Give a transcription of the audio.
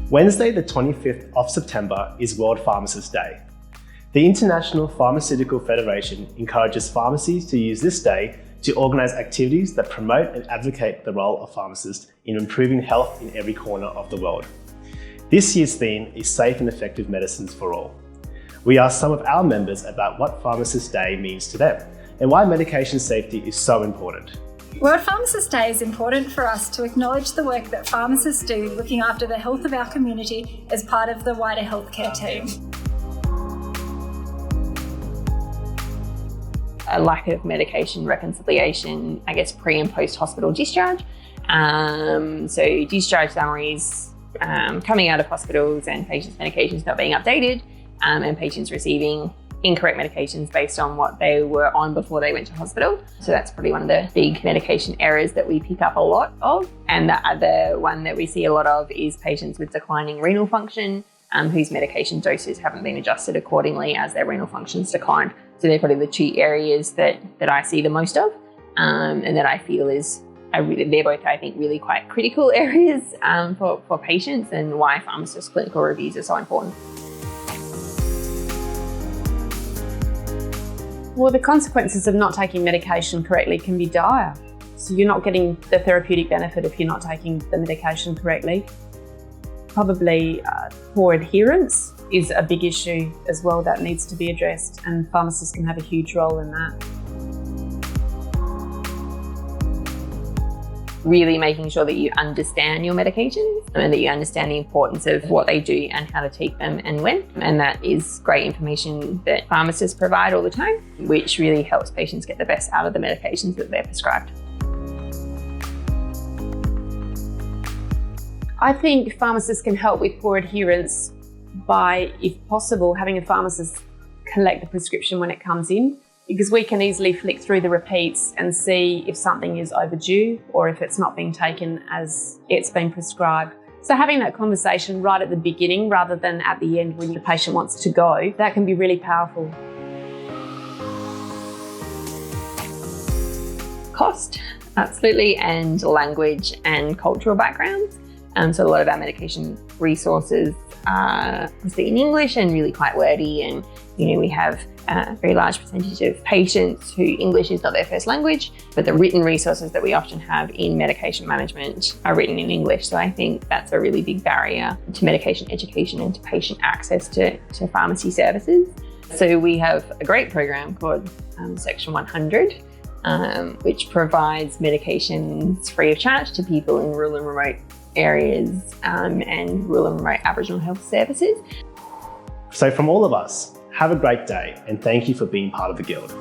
Wednesday, the 25th of September is World Pharmacists Day. The International Pharmaceutical Federation encourages pharmacies to use this day to organise activities that promote and advocate the role of pharmacists in improving health in every corner of the world. This year's theme is Safe and Effective Medicines for All. We asked some of our members about what Pharmacists Day means to them and why medication safety is so important. World Pharmacists Day is important for us to acknowledge the work that pharmacists do looking after the health of our community as part of the wider healthcare team. A lack of medication reconciliation, I guess, pre and post hospital discharge. So discharge summaries coming out of hospitals and patients' medications not being updated and patients receiving incorrect medications based on what they were on before they went to hospital. So that's probably one of the big medication errors that we pick up a lot of. And the other one that we see a lot of is patients with declining renal function whose medication doses haven't been adjusted accordingly as their renal functions declined. So they're probably the two areas that I see the most of and that I feel they're both, I think, really quite critical areas for patients and why pharmacist clinical reviews are so important. Well, the consequences of not taking medication correctly can be dire. So you're not getting the therapeutic benefit if you're not taking the medication correctly. Probably poor adherence is a big issue as well that needs to be addressed, and pharmacists can have a huge role in that. Really making sure that you understand your medications and that you understand the importance of what they do and how to take them and when. And that is great information that pharmacists provide all the time, which really helps patients get the best out of the medications that they're prescribed. I think pharmacists can help with poor adherence by, if possible, having a pharmacist collect the prescription when it comes in, because we can easily flick through the repeats and see if something is overdue or if it's not being taken as it's been prescribed. So having that conversation right at the beginning rather than at the end when the patient wants to go, that can be really powerful. Cost, absolutely, and language and cultural backgrounds. So a lot of our medication resources are obviously in English and really quite wordy, and we have a very large percentage of patients who English is not their first language, but the written resources that we often have in medication management are written in English. So I think that's a really big barrier to medication education and to patient access to pharmacy services. So we have a great program called Section 100, which provides medications free of charge to people in rural and remote areas and rural and remote Aboriginal health services. So from all of us, have a great day and thank you for being part of the Guild.